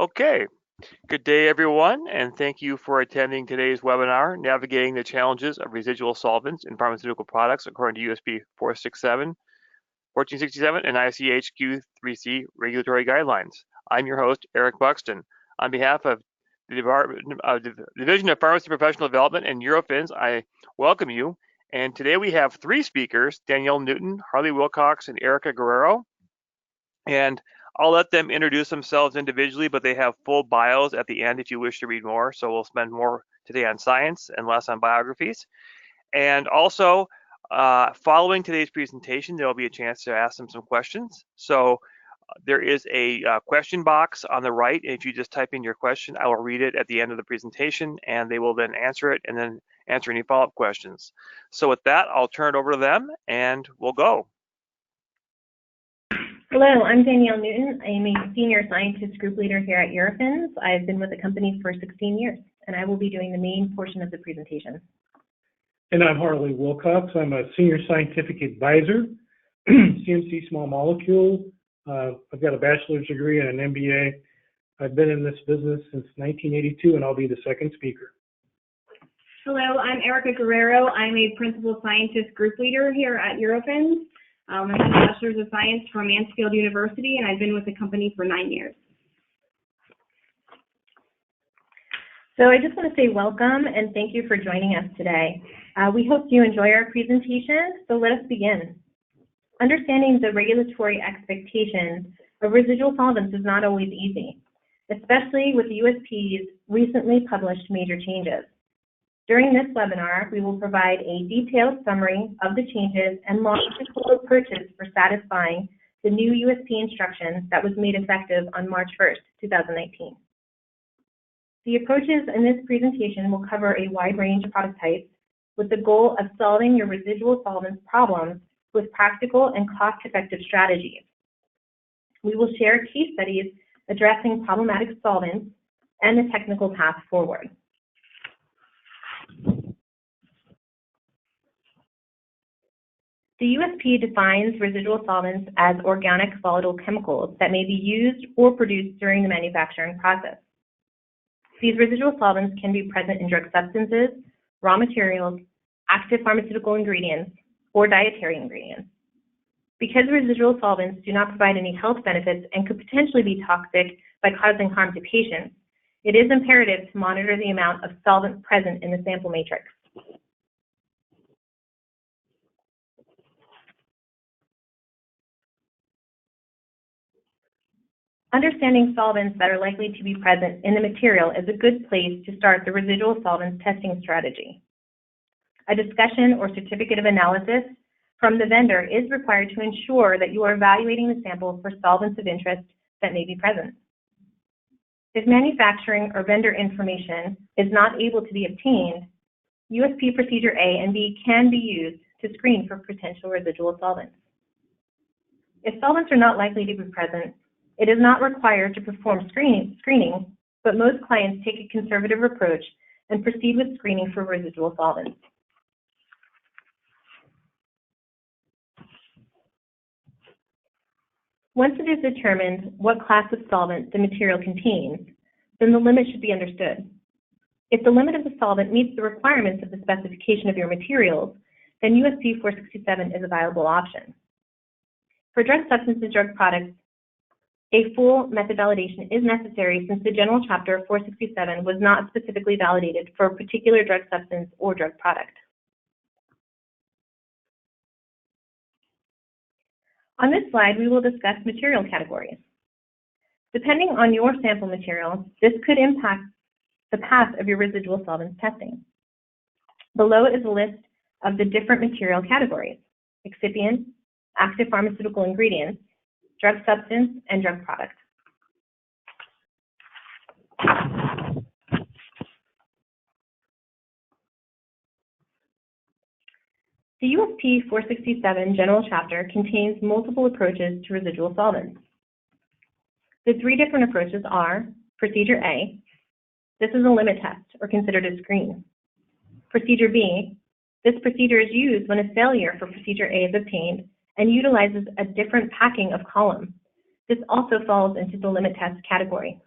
Okay, good day everyone, and thank you for attending today's webinar, Navigating the Challenges of Residual Solvents in Pharmaceutical Products according to USP 1467 and ICH Q3C regulatory guidelines. I'm your host, Eric Buxton. On behalf of the Division of Pharmacy Professional Development and Eurofins, I welcome you. And today we have three speakers, Danielle Newton, Harley Wilcox, and Erica Guerrero. And I'll let them introduce themselves individually, but they have full bios at the end if you wish to read more. So we'll spend more today on science and less on biographies. And also, following today's presentation, there will be a chance to ask them some questions. So there is a question box on the right. If you just type in your question, I will read it at the end of the presentation, and they will then answer it and then answer any follow-up questions. So with that, I'll turn it over to them, and we'll go. Hello, I'm Danielle Newton. I am a Senior Scientist Group Leader here at Eurofins. I've been with the company for 16 years, and I will be doing the main portion of the presentation. And I'm Harley Wilcox. I'm a Senior Scientific Advisor, CMC Small Molecule. I've got a bachelor's degree and an MBA. I've been in this business since 1982, and I'll be the second speaker. Hello, I'm Erica Guerrero. I'm a Principal Scientist Group Leader here at Eurofins. I have a Bachelor's of Science from Mansfield University, and I've been with the company for 9 years. So I just want to say welcome and thank you for joining us today. We hope you enjoy our presentation, so let us begin. Understanding the regulatory expectations of residual solvents is not always easy, especially with the USP's recently published major changes. During this webinar, we will provide a detailed summary of the changes and logical approaches for satisfying the new USP instruction that was made effective on March 1st, 2019. The approaches in this presentation will cover a wide range of product types with the goal of solving your residual solvents problems with practical and cost-effective strategies. We will share case studies addressing problematic solvents and the technical path forward. The USP defines residual solvents as organic volatile chemicals that may be used or produced during the manufacturing process. These residual solvents can be present in drug substances, raw materials, active pharmaceutical ingredients, or dietary ingredients. Because residual solvents do not provide any health benefits and could potentially be toxic by causing harm to patients, it is imperative to monitor the amount of solvent present in the sample matrix. Understanding solvents that are likely to be present in the material is a good place to start the residual solvents testing strategy. A discussion or certificate of analysis from the vendor is required to ensure that you are evaluating the sample for solvents of interest that may be present. If manufacturing or vendor information is not able to be obtained, USP Procedure A and B can be used to screen for potential residual solvents. If solvents are not likely to be present, it is not required to perform screening, but most clients take a conservative approach and proceed with screening for residual solvents. Once it is determined what class of solvent the material contains, then the limit should be understood. If the limit of the solvent meets the requirements of the specification of your materials, then USP 467 is a viable option. For drug substance and drug products, a full method validation is necessary since the General Chapter 467 was not specifically validated for a particular drug substance or drug product. On this slide, we will discuss material categories. Depending on your sample material, this could impact the path of your residual solvents testing. Below is a list of the different material categories: excipient, active pharmaceutical ingredients, drug substance, and drug product. The USP 467 General Chapter contains multiple approaches to residual solvents. The three different approaches are Procedure A. This is a limit test, or considered a screen. Procedure B. This procedure is used when a failure for Procedure A is obtained and utilizes a different packing of column. This also falls into the limit test category.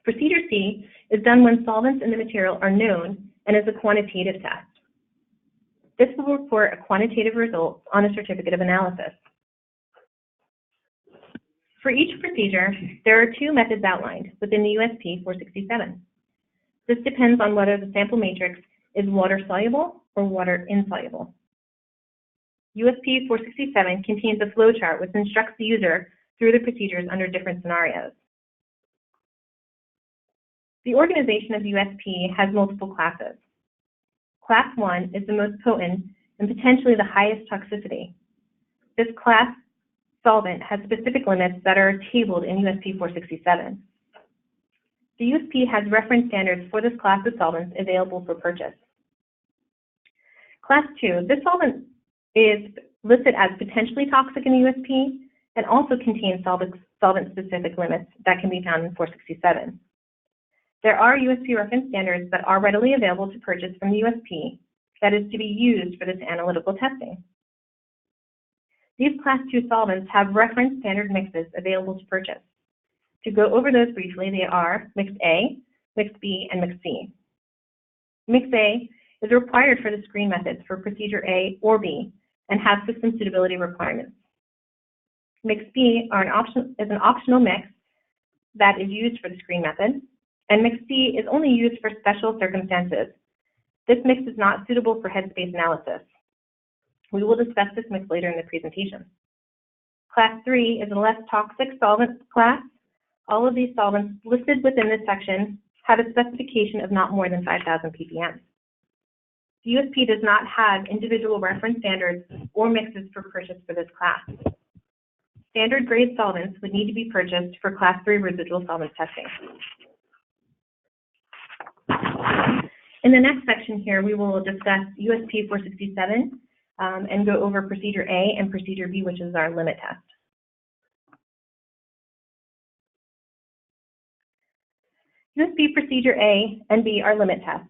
Procedure C is done when solvents in the material are known and is a quantitative test. This will report a quantitative result on a certificate of analysis. For each procedure, there are two methods outlined within the USP 467. This depends on whether the sample matrix is water-soluble or water-insoluble. USP 467 contains a flowchart which instructs the user through the procedures under different scenarios. The organization of USP has multiple classes. Class 1 is the most potent and potentially the highest toxicity. This class solvent has specific limits that are tabled in USP 467. The USP has reference standards for this class of solvents available for purchase. Class 2, this solvent is listed as potentially toxic in the USP and also contains solvent-specific limits that can be found in 467. There are USP reference standards that are readily available to purchase from the USP that is to be used for this analytical testing. These Class 2 solvents have reference standard mixes available to purchase. To go over those briefly, they are Mix A, Mix B, and Mix C. Mix A is required for the screen methods for Procedure A or B and has system suitability requirements. Mix B is an optional mix that is used for the screen method, and Mix C is only used for special circumstances. This mix is not suitable for headspace analysis. We will discuss this mix later in the presentation. Class 3 is a less toxic solvent class. All of these solvents listed within this section have a specification of not more than 5,000 ppm. The USP does not have individual reference standards or mixes for purchase for this class. Standard grade solvents would need to be purchased for Class 3 residual solvent testing. In the next section here, we will discuss USP 467 and go over Procedure A and Procedure B, which is our limit test. USP Procedure A and B are limit tests.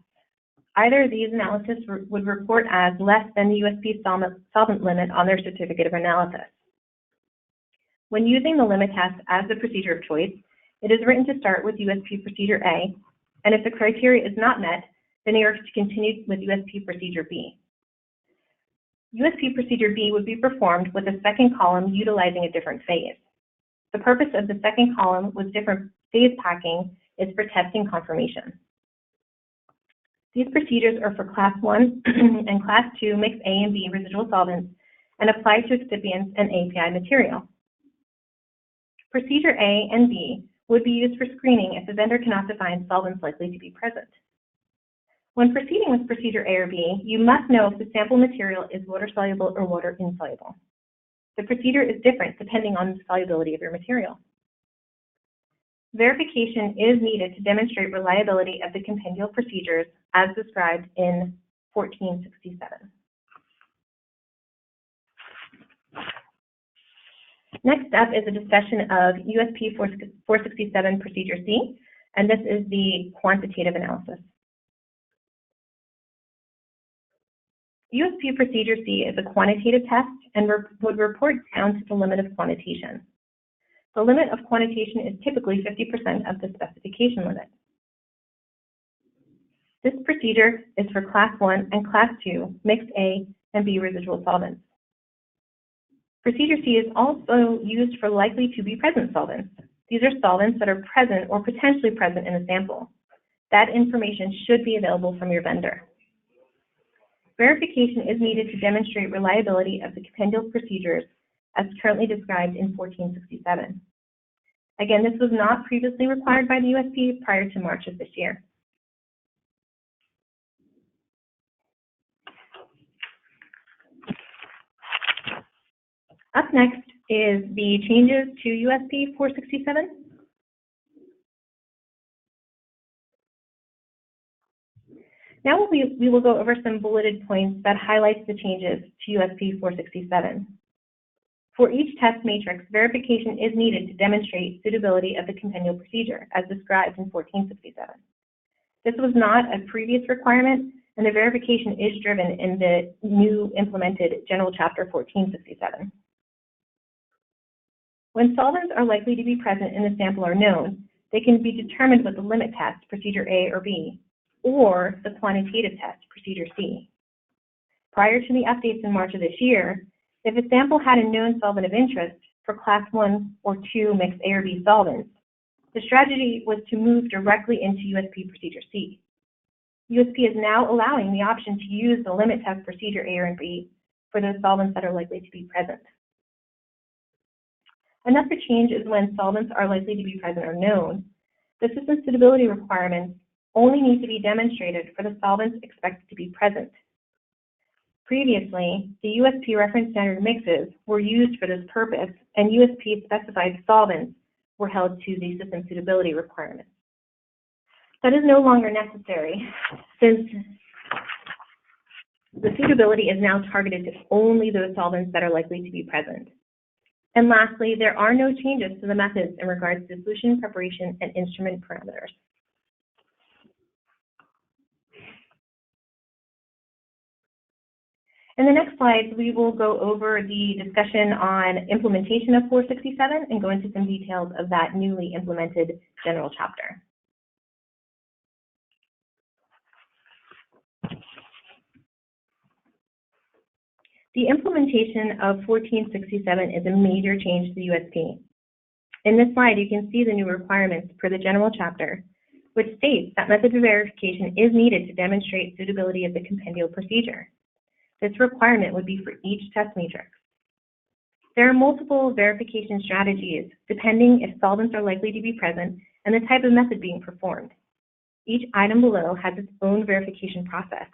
Either of these analysis would report as less than the USP solvent limit on their certificate of analysis. When using the limit test as the procedure of choice, it is written to start with USP Procedure A, and if the criteria is not met, then you are to continue with USP Procedure B. USP Procedure B would be performed with a second column utilizing a different phase. The purpose of the second column with different phase packing is for testing confirmation. These procedures are for Class 1 and Class 2 Mix A and B residual solvents and apply to excipients and API material. Procedure A and B would be used for screening if the vendor cannot define solvents likely to be present. When proceeding with Procedure A or B, you must know if the sample material is water-soluble or water-insoluble. The procedure is different depending on the solubility of your material. Verification is needed to demonstrate reliability of the compendial procedures as described in 1467. Next up is a discussion of USP 467 Procedure C, and this is the quantitative analysis. USP Procedure C is a quantitative test and would report down to the limit of quantitation. The limit of quantitation is typically 50% of the specification limit. This procedure is for Class 1 and Class 2 Mix A and B residual solvents. Procedure C is also used for likely to be present solvents. These are solvents that are present or potentially present in a sample. That information should be available from your vendor. Verification is needed to demonstrate reliability of the compendial procedures as currently described in 1467. Again, this was not previously required by the USP prior to March of this year. Up next is the changes to USP 467. Now we will go over some bulleted points that highlight the changes to USP 467. For each test matrix, verification is needed to demonstrate suitability of the compendial procedure, as described in 1467. This was not a previous requirement, and the verification is driven in the new implemented General Chapter 1467. When solvents are likely to be present in the sample are known, they can be determined with the limit test, procedure A or B, or the quantitative test, procedure C. Prior to the updates in March of this year, if a sample had a known solvent of interest for class 1 or 2 mixed A or B solvents, the strategy was to move directly into USP procedure C. USP is now allowing the option to use the limit test procedure A or B for those solvents that are likely to be present. Another change is when solvents are likely to be present or known, the system suitability requirements only need to be demonstrated for the solvents expected to be present. Previously, the Usp Reference Standard mixes were used for this purpose, and USP-specified solvents were held to the system suitability requirements. That is no longer necessary, since the suitability is now targeted to only those solvents that are likely to be present. And lastly, there are no changes to the methods in regards to solution preparation and instrument parameters. In the next slides, we will go over the discussion on implementation of 467 and go into some details of that newly implemented general chapter. The implementation of 1467 is a major change to the USP. In this slide, you can see the new requirements for the general chapter, which states that method of verification is needed to demonstrate suitability of the compendial procedure. This requirement would be for each test matrix. There are multiple verification strategies depending if solvents are likely to be present and the type of method being performed. Each item below has its own verification process.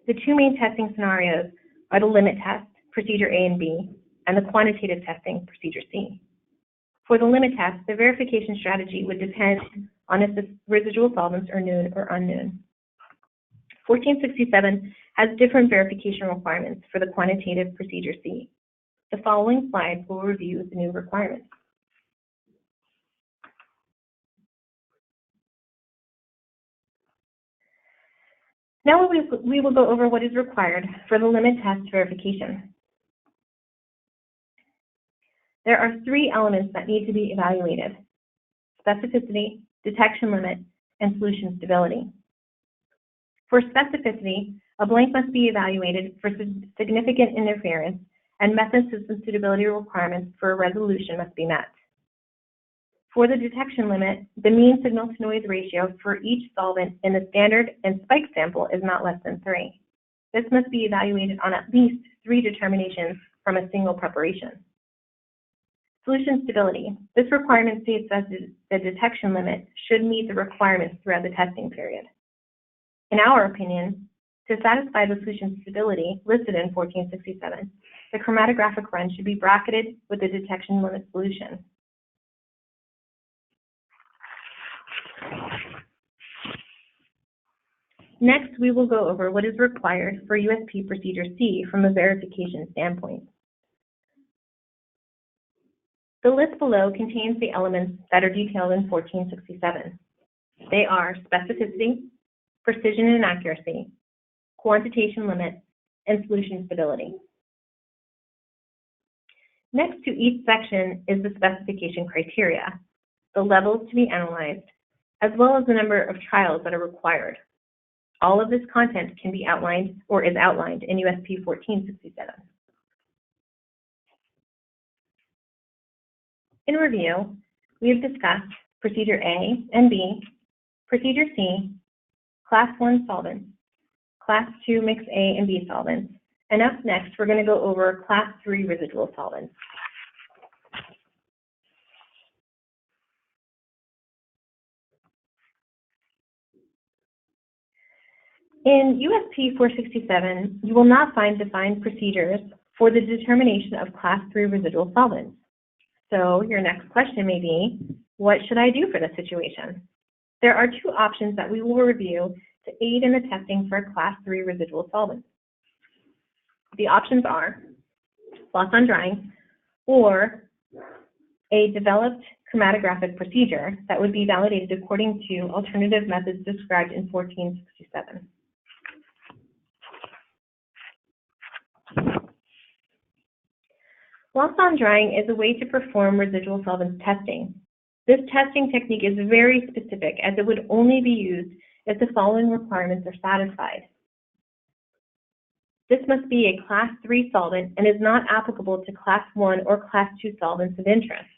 The two main testing scenarios are the limit test, procedure A and B, and the quantitative testing, procedure C. For the limit test, the verification strategy would depend on if the residual solvents are known or unknown. 1467 has different verification requirements for the quantitative procedure C. The following slides will review the new requirements. Now we will go over what is required for the limit test verification. There are three elements that need to be evaluated: specificity, detection limit, and solution stability. For specificity, a blank must be evaluated for significant interference, and method system suitability requirements for a resolution must be met. For the detection limit, the mean signal-to-noise ratio for each solvent in the standard and spike sample is not less than 3. This must be evaluated on at least 3 determinations from a single preparation. Solution stability. This requirement states that the detection limit should meet the requirements throughout the testing period. In our opinion, to satisfy the solution stability listed in 1467, the chromatographic run should be bracketed with the detection limit solution. Next, we will go over what is required for USP procedure C from a verification standpoint. The list below contains the elements that are detailed in 1467. They are specificity, precision and accuracy, quantitation limit, and solution stability. Next to each section is the specification criteria, the levels to be analyzed, as well as the number of trials that are required. All of this content can be outlined or is outlined in USP 1467. In review, we have discussed procedure A and B, procedure C, class 1 solvents, class 2 mixed A and B solvents, and up next we're going to go over class 3 residual solvents. In USP 467, you will not find defined procedures for the determination of class 3 residual solvents. So your next question may be, what should I do for this situation? There are two options that we will review to aid in the testing for class 3 residual solvents. The options are loss on drying or a developed chromatographic procedure that would be validated according to alternative methods described in 1467. Loss on drying is a way to perform residual solvents testing. This testing technique is very specific, as it would only be used if the following requirements are satisfied. This must be a Class 3 solvent and is not applicable to Class 1 or Class 2 solvents of interest.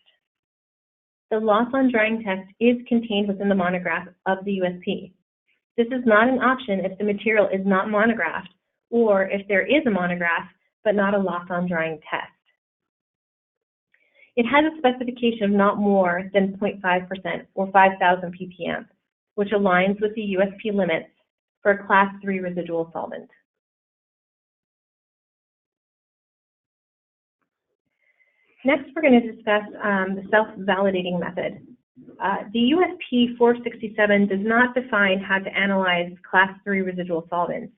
The loss on drying test is contained within the monograph of the USP. This is not an option if the material is not monographed, or if there is a monograph but not a loss on drying test. It has a specification of not more than 0.5% or 5,000 ppm, which aligns with the USP limits for a Class 3 residual solvent. Next, we're going to discuss the self-validating method. The USP 467 does not define how to analyze Class 3 residual solvents.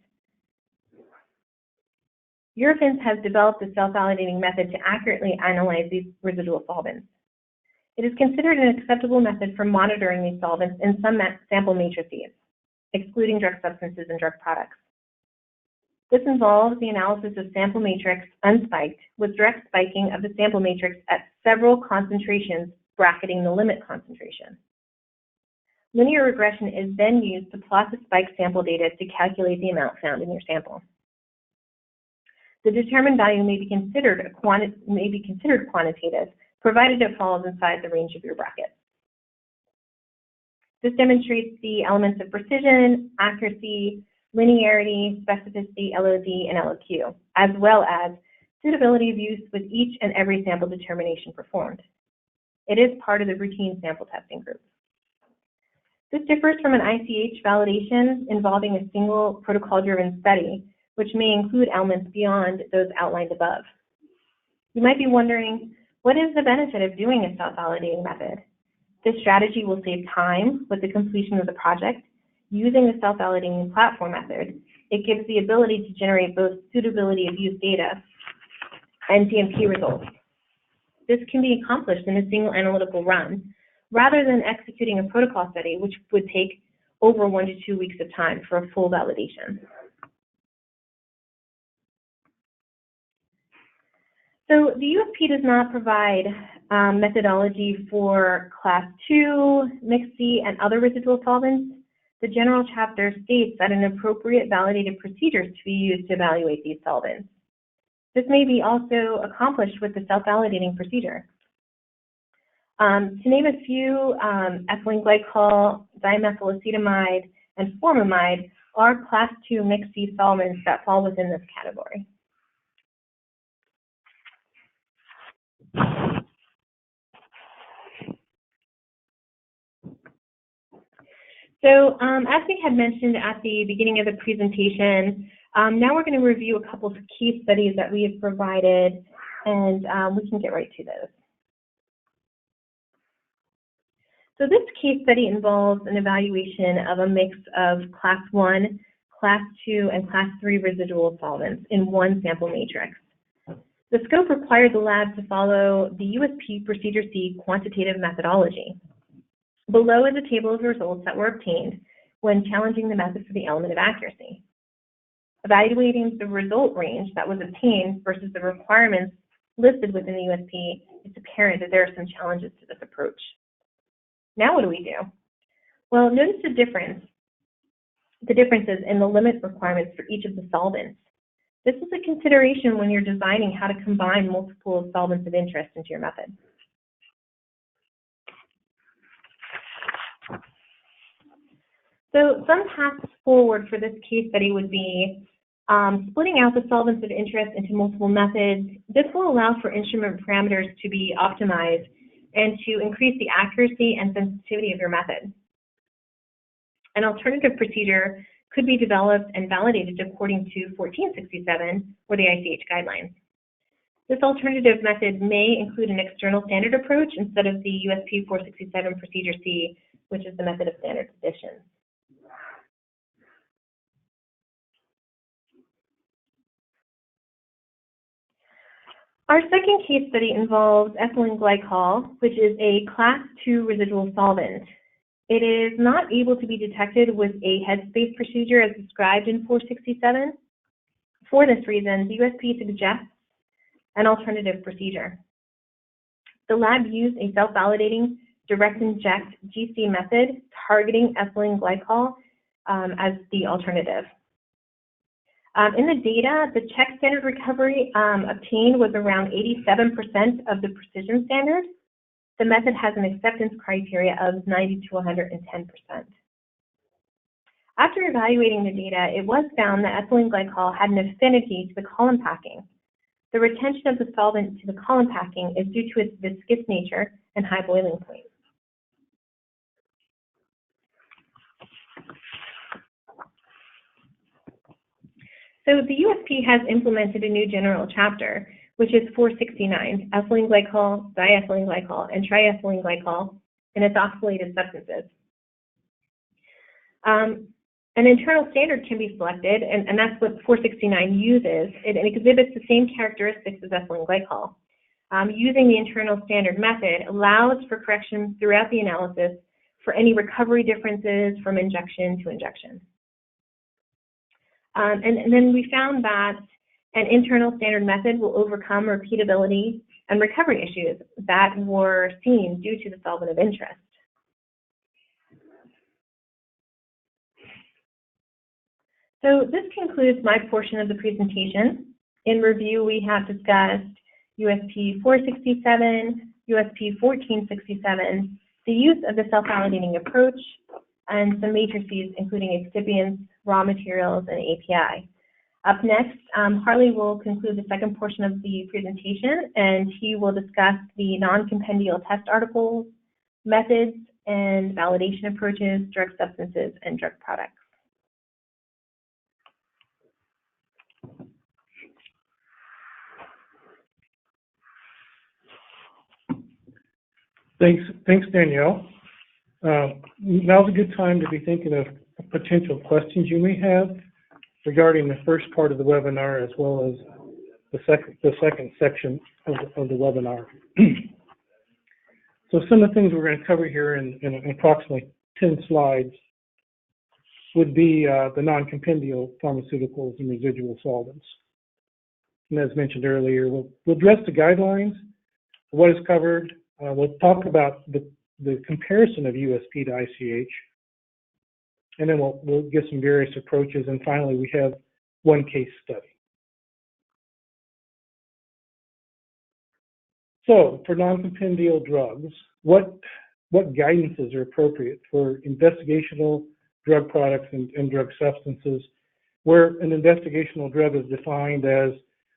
Eurofins has developed a self-validating method to accurately analyze these residual solvents. It is considered an acceptable method for monitoring these solvents in some sample matrices, excluding drug substances and drug products. This involves the analysis of sample matrix unspiked with direct spiking of the sample matrix at several concentrations bracketing the limit concentration. Linear regression is then used to plot the spiked sample data to calculate the amount found in your sample. The determined value may be considered quantitative, provided it falls inside the range of your bracket. This demonstrates the elements of precision, accuracy, linearity, specificity, LOD, and LOQ, as well as suitability of use with each and every sample determination performed. It is part of the routine sample testing group. This differs from an ICH validation involving a single protocol-driven study, which may include elements beyond those outlined above. You might be wondering, what is the benefit of doing a self-validating method? This strategy will save time with the completion of the project. Using the self-validating platform method, it gives the ability to generate both suitability of use data and GMP results. This can be accomplished in a single analytical run, rather than executing a protocol study, which would take over 1 to 2 weeks of time for a full validation. So the USP does not provide methodology for Class 2, Mixed C, and other residual solvents. The general chapter states that an appropriate validated procedure is to be used to evaluate these solvents. This may be also accomplished with the self-validating procedure. To name a few, ethylene glycol, dimethylacetamide, and formamide are Class 2 Mixed C solvents that fall within this category. So as we had mentioned at the beginning of the presentation, now we're going to review a couple of case studies that we have provided, and we can get right to those. So this case study involves an evaluation of a mix of Class 1, Class 2, and Class 3 residual solvents in one sample matrix. The scope required the lab to follow the USP Procedure C quantitative methodology. Below is a table of results that were obtained when challenging the method for the element of accuracy. Evaluating the result range that was obtained versus the requirements listed within the USP, it's apparent that there are some challenges to this approach. Now what do we do? Well, notice the differences in the limit requirements for each of the solvents. This is a consideration when you're designing how to combine multiple solvents of interest into your method. So some paths forward for this case study would be splitting out the solvents of interest into multiple methods. This will allow for instrument parameters to be optimized and to increase the accuracy and sensitivity of your method. An alternative procedure could be developed and validated according to 1467 or the ICH guidelines. This alternative method may include an external standard approach instead of the USP 467 Procedure C, which is the method of standard addition. Our second case study involves ethylene glycol, which is a Class 2 residual solvent. It is not able to be detected with a headspace procedure as described in 467. For this reason, the USP suggests an alternative procedure. The lab used a self-validating direct inject GC method targeting ethylene glycol as the alternative. In the data, the check standard recovery obtained was around 87% of the precision standard. The method has an acceptance criteria of 90 to 110%. After evaluating the data, it was found that ethylene glycol had an affinity to the column packing. The retention of the solvent to the column packing is due to its viscous nature and high boiling point. So the USP has implemented a new general chapter, which is 469, ethylene glycol, diethylene glycol, and triethylene glycol in its oxalated substances. An internal standard can be selected, and that's what 469 uses. It exhibits the same characteristics as ethylene glycol. Using the internal standard method allows for correction throughout the analysis for any recovery differences from injection to injection. And then we found that an internal standard method will overcome repeatability and recovery issues that were seen due to the solvent of interest. So this concludes my portion of the presentation. In review, we have discussed USP 467, USP 1467, the use of the self-validating approach, and some matrices, including excipients, raw materials, and API. Up next, Harley will conclude the second portion of the presentation, and he will discuss the non-compendial test articles, methods, and validation approaches, drug substances, and drug products. Thanks, Danielle. Now's a good time to be thinking of potential questions you may have regarding the first part of the webinar as well as the second section of the webinar. So some of the things we're going to cover here in approximately 10 slides would be the non-compendial pharmaceuticals and residual solvents. And as mentioned earlier, we'll address the guidelines, what is covered. We'll talk about the comparison of USP to ICH, and then we'll get some various approaches, and finally we have one case study. So for non-compendial drugs, what guidances are appropriate for investigational drug products and drug substances, where an investigational drug is defined as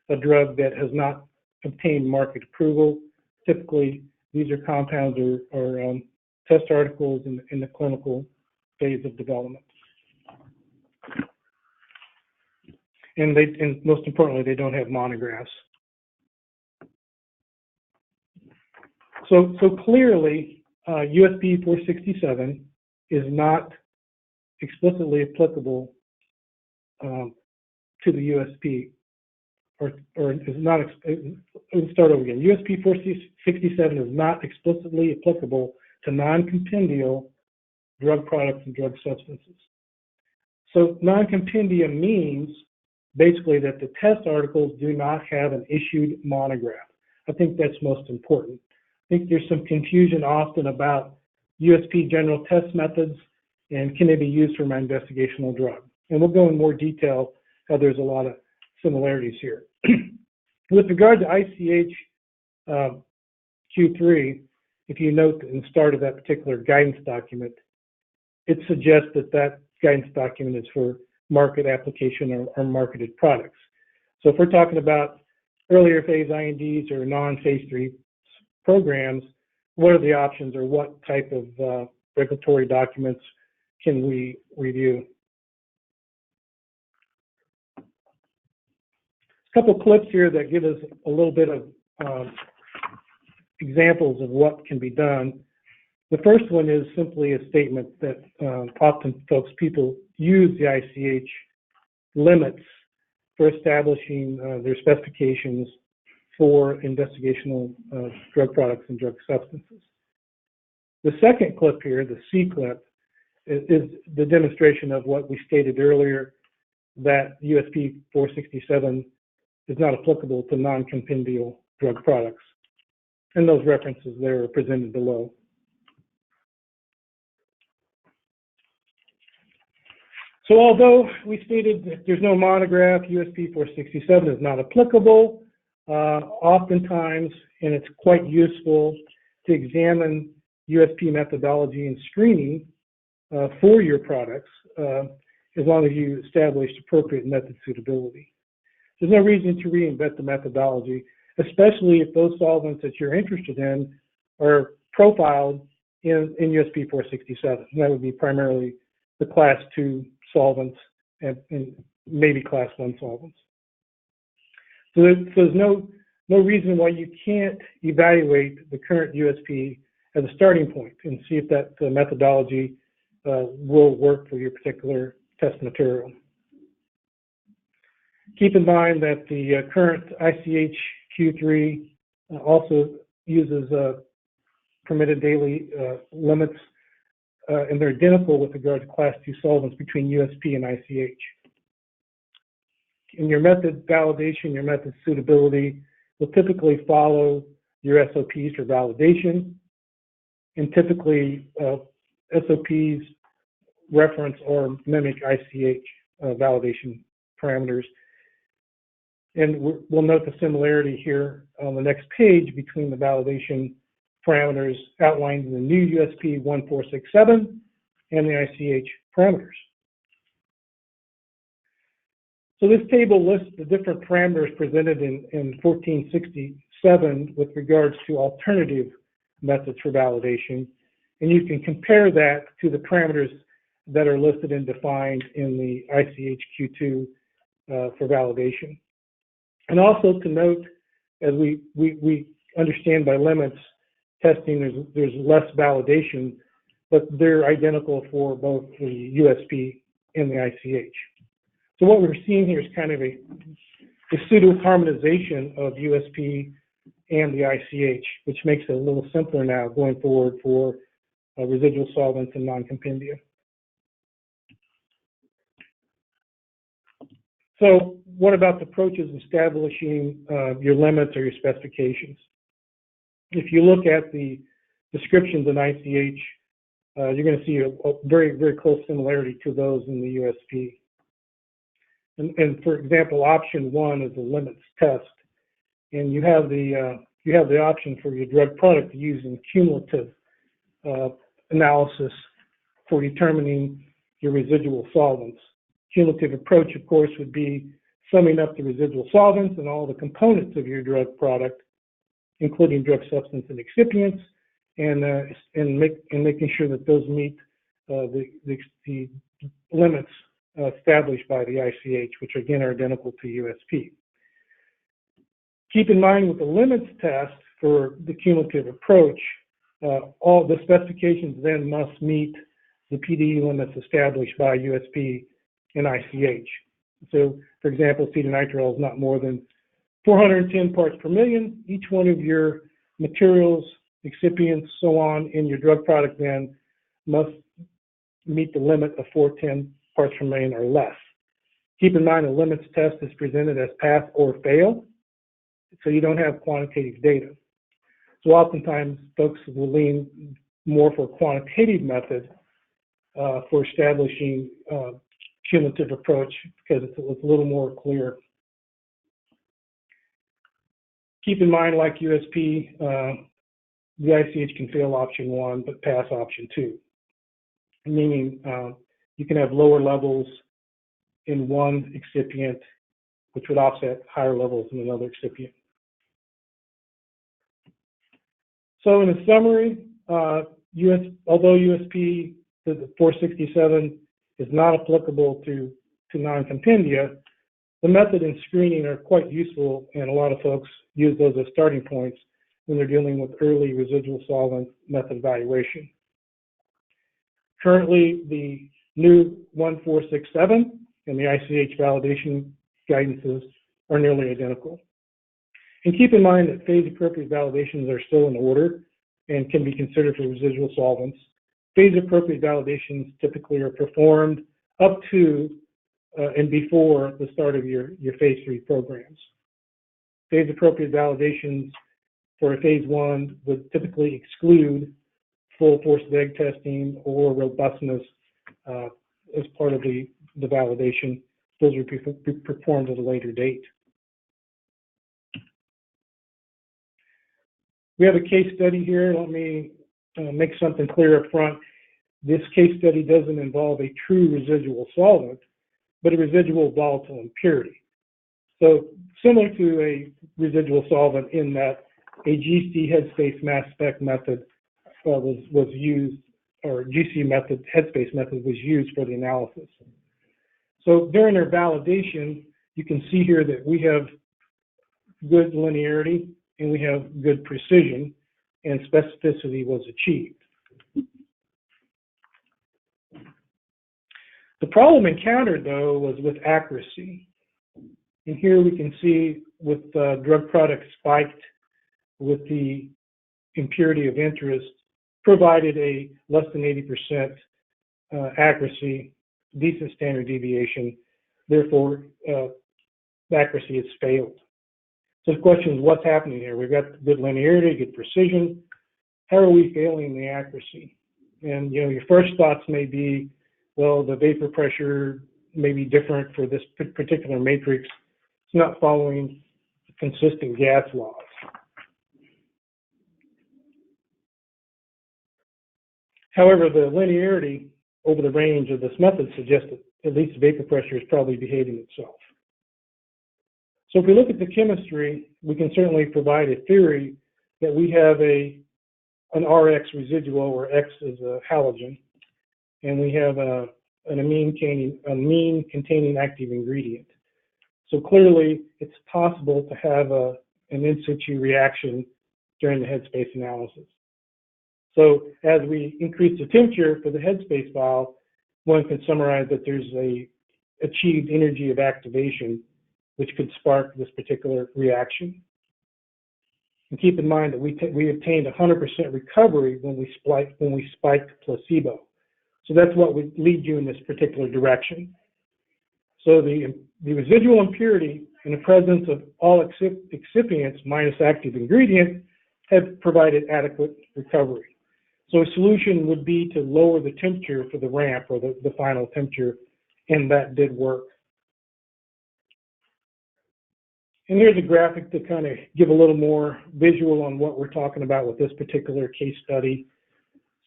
a drug that has not obtained market approval? Typically, these are compounds or test articles in the clinical phase of development. And most importantly, they don't have monographs. So clearly, USP 467 is not explicitly applicable to the USP, or is not. Let's start over again. USP 467 is not explicitly applicable to non-compendial drug products and drug substances. So non-compendium means basically that the test articles do not have an issued monograph. I think that's most important. I think there's some confusion often about USP general test methods and can they be used for my investigational drug. And we'll go in more detail how there's a lot of similarities here. With regard to ICH Q3, if you note in the start of that particular guidance document, it suggests that guidance document is for market application or marketed products. So if we're talking about earlier phase INDs or non-phase 3 programs, what are the options, or what type of regulatory documents can we review? A couple clips here that give us a little bit of examples of what can be done. The first one is simply a statement that often people use the ICH limits for establishing their specifications for investigational drug products and drug substances. The second clip here, the C clip, is the demonstration of what we stated earlier, that USP 467 is not applicable to non-compendial drug products. And those references there are presented below. So although we stated that there's no monograph, USP 467 is not applicable, oftentimes, and it's quite useful to examine USP methodology and screening for your products, as long as you establish appropriate method suitability. There's no reason to reinvent the methodology, especially if those solvents that you're interested in are profiled in USP 467. And that would be primarily the Class 2 solvents and maybe Class 1 solvents. So there's no reason why you can't evaluate the current USP as a starting point and see if that methodology will work for your particular test material. Keep in mind that the current ICH Q3 also uses permitted daily limits, and they're identical with regard to Class 2 solvents between USP and ICH. In your method validation, your method suitability will typically follow your SOPs for validation, and typically SOPs reference or mimic ICH validation parameters. And we'll note the similarity here on the next page between the validation parameters outlined in the new USP 1467 and the ICH parameters. So this table lists the different parameters presented in 1467 with regards to alternative methods for validation. And you can compare that to the parameters that are listed and defined in the ICH Q2 for validation. And also to note, as we understand by limits testing, there's less validation, but they're identical for both the USP and the ICH. So what we're seeing here is kind of a pseudo harmonization of USP and the ICH, which makes it a little simpler now going forward for residual solvents and non-compendia. So what about the approaches establishing your limits or your specifications? If you look at the descriptions in ICH, you're going to see a very, very close similarity to those in the USP. And for example, option 1 is a limits test, and you have the option for your drug product to use in cumulative analysis for determining your residual solvents. Cumulative approach, of course, would be summing up the residual solvents and all the components of your drug product, including drug substance and excipients, and making sure that those meet the limits established by the ICH, which again are identical to USP. Keep in mind with the limits test for the cumulative approach, all the specifications then must meet the PDE limits established by USP and ICH. So, for example, acetonitrile is not more than 410 parts per million. Each one of your materials, excipients, so on, in your drug product then must meet the limit of 410 parts per million or less. Keep in mind a limits test is presented as pass or fail, so you don't have quantitative data. So oftentimes folks will lean more for a quantitative method for establishing cumulative approach because it's a little more clear. Keep in mind, like USP, the ICH can fail option 1 but pass option 2, meaning you can have lower levels in one excipient, which would offset higher levels in another excipient. So in a summary, although USP, the 467, is not applicable to non-compendia, the method and screening are quite useful, and a lot of folks use those as starting points when they're dealing with early residual solvent method evaluation. Currently, the new 1467 and the ICH validation guidances are nearly identical. And keep in mind that phase-appropriate validations are still in order and can be considered for residual solvents. Phase-appropriate validations typically are performed up to and before the start of your phase 3 programs. Phase-appropriate validations for a phase 1 would typically exclude full force egg testing or robustness as part of the the validation. Those will be performed at a later date. We have a case study here. Let me make something clear up front. This case study doesn't involve a true residual solvent, but a residual volatile impurity. So similar to a residual solvent in that a GC headspace mass spec method was used, or GC method, headspace method was used for the analysis. So during our validation, you can see here that we have good linearity and we have good precision, and specificity was achieved. The problem encountered, though, was with accuracy. And here we can see with drug product spiked with the impurity of interest, provided a less than 80% accuracy, decent standard deviation. Therefore, accuracy has failed. So the question is, what's happening here? We've got good linearity, good precision. How are we failing the accuracy? And your first thoughts may be, well, the vapor pressure may be different for this particular matrix. It's not following consistent gas laws. However, the linearity over the range of this method suggests that at least vapor pressure is probably behaving itself. So if we look at the chemistry, we can certainly provide a theory that we have an RX residual, where X is a halogen, and we have an amine containing active ingredient. So clearly, it's possible to have an in situ reaction during the headspace analysis. So as we increase the temperature for the headspace vial, one can summarize that there's a achieved energy of activation, which could spark this particular reaction. And keep in mind that we obtained 100% recovery when we spiked placebo. So that's what would lead you in this particular direction. So the residual impurity in the presence of all excipients minus active ingredient have provided adequate recovery. So a solution would be to lower the temperature for the ramp, or the final temperature, and that did work. And here's a graphic to kind of give a little more visual on what we're talking about with this particular case study.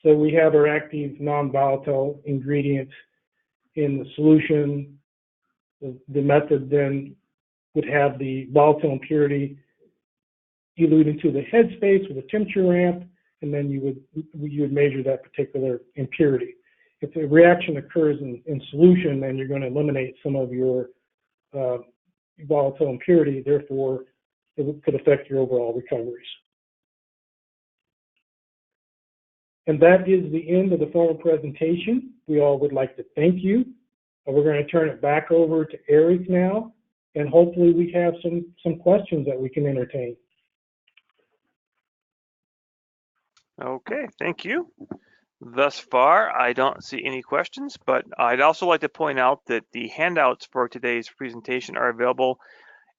So we have our active non-volatile ingredient in the solution. The method then would have the volatile impurity elute into the headspace with a temperature ramp, and then you would measure that particular impurity. If the reaction occurs in solution, then you're going to eliminate some of your volatile impurity. Therefore, it could affect your overall recoveries. And that is the end of the formal presentation. We all would like to thank you. We're going to turn it back over to Eric now, and hopefully we have some questions that we can entertain. Okay, thank you. Thus far, I don't see any questions, but I'd also like to point out that the handouts for today's presentation are available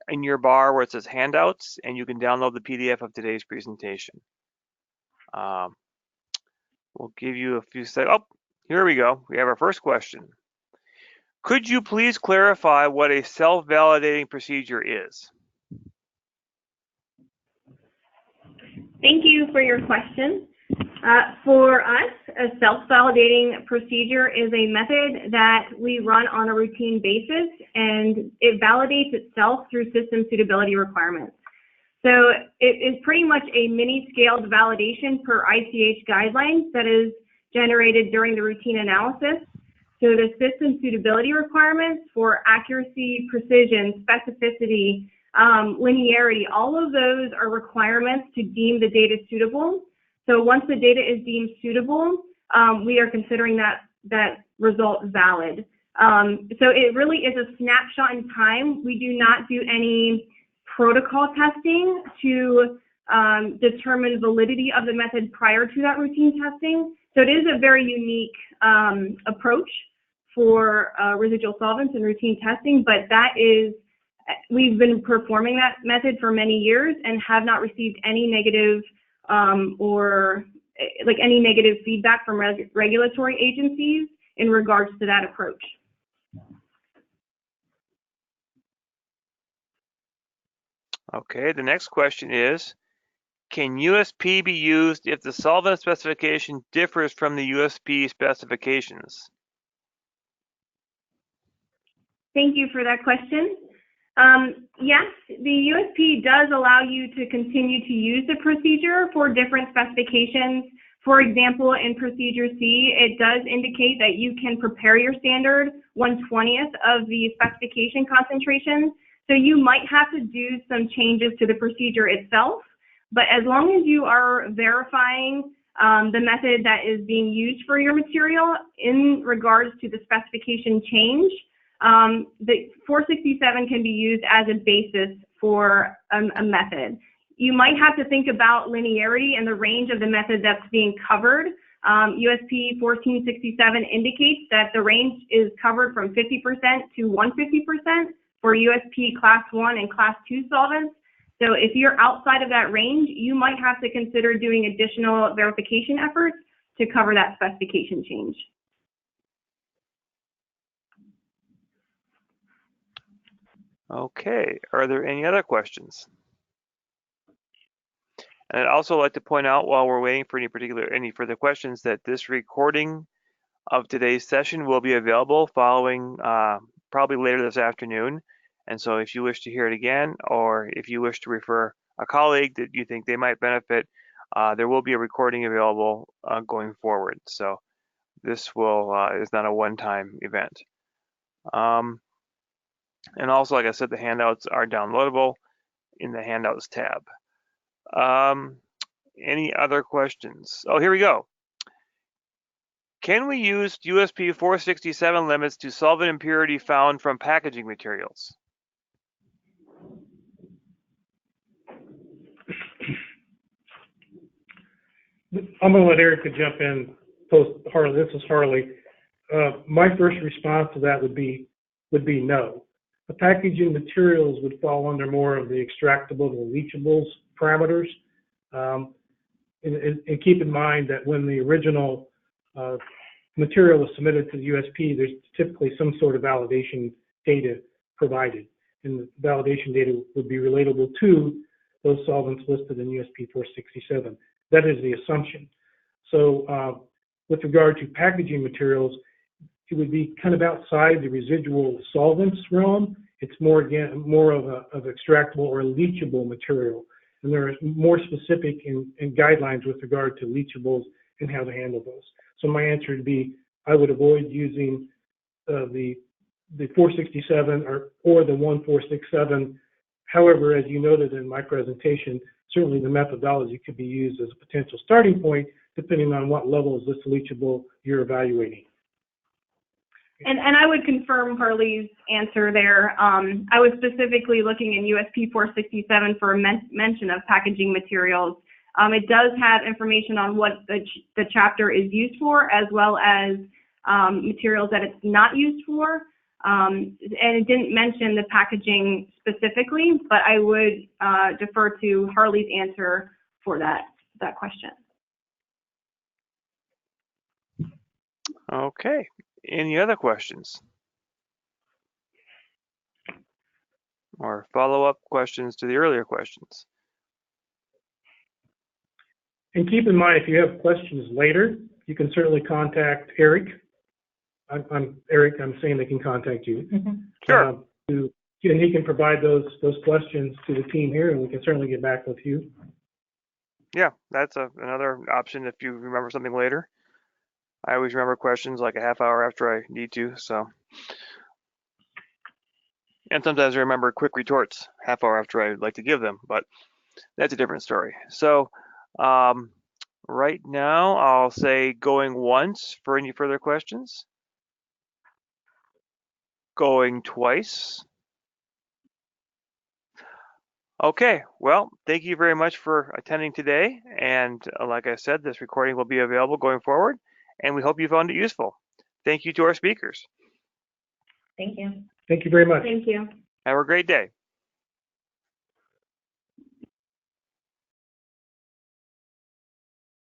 in your bar where it says handouts, and you can download the PDF of today's presentation. We'll give you a few seconds. Oh, here we go. We have our first question. Could you please clarify what a self-validating procedure is? Thank you for your question. For us, a self-validating procedure is a method that we run on a routine basis, and it validates itself through system suitability requirements. So it is pretty much a mini-scaled validation per ICH guidelines that is generated during the routine analysis. So the system suitability requirements for accuracy, precision, specificity, linearity, all of those are requirements to deem the data suitable. So once the data is deemed suitable, we are considering that result valid. So it really is a snapshot in time. We do not do any protocol testing to determine validity of the method prior to that routine testing. So it is a very unique approach for residual solvents and routine testing, but that is, we've been performing that method for many years and have not received any negative or any negative feedback from regulatory agencies in regards to that approach. Okay, the next question is, can USP be used if the solvent specification differs from the USP specifications? Thank you for that question. Yes, the USP does allow you to continue to use the procedure for different specifications. For example, in Procedure C, it does indicate that you can prepare your standard 1/20th of the specification concentration. So you might have to do some changes to the procedure itself, but as long as you are verifying the method that is being used for your material in regards to the specification change, the 467 can be used as a basis for a method. You might have to think about linearity and the range of the method that's being covered. USP 1467 indicates that the range is covered from 50% to 150% for USP Class 1 and Class 2 solvents. So if you're outside of that range, you might have to consider doing additional verification efforts to cover that specification change. Okay, are there any other questions? And I'd also like to point out, while we're waiting for any further questions, that this recording of today's session will be available following probably later this afternoon. And so if you wish to hear it again, or if you wish to refer a colleague that you think they might benefit, there will be a recording available going forward. So this is not a one-time event. And also, like I said, the handouts are downloadable in the handouts tab. Any other questions? Oh, here we go. Can we use USP 467 limits to solvent impurity found from packaging materials? I'm going to let Erica jump in post Harley. This is Harley. My first response to that would be no. The packaging materials would fall under more of the extractable and leachables parameters. And keep in mind that when the original material was submitted to the USP, there's typically some sort of validation data provided. And the validation data would be relatable to those solvents listed in USP 467. That is the assumption. So with regard to packaging materials, it would be kind of outside the residual solvents realm. It's more of extractable or leachable material. And there are more specific in guidelines with regard to leachables and how to handle those. So my answer would be, I would avoid using the 467 or the 1467. However, as you noted in my presentation, certainly the methodology could be used as a potential starting point, depending on what level is this leachable you're evaluating. And I would confirm Harley's answer there. I was specifically looking in USP 467 for a mention of packaging materials. It does have information on what the chapter is used for, as well as materials that it's not used for. And it didn't mention the packaging specifically, but I would defer to Harley's answer for that question. Okay. Any other questions? Or follow-up questions to the earlier questions? And keep in mind, if you have questions later, you can certainly contact Eric. I'm Eric. I'm saying they can contact you. Mm-hmm. Sure. And he can provide those questions to the team here, and we can certainly get back with you. Yeah, that's another option if you remember something later. I always remember questions like a half hour after I need to, so. And sometimes I remember quick retorts half hour after I'd like to give them, but that's a different story. So right now I'll say going once for any further questions. Going twice. Okay, well, thank you very much for attending today. And like I said, this recording will be available going forward, and we hope you found it useful. Thank you to our speakers. Thank you. Thank you very much. Thank you. Have a great day.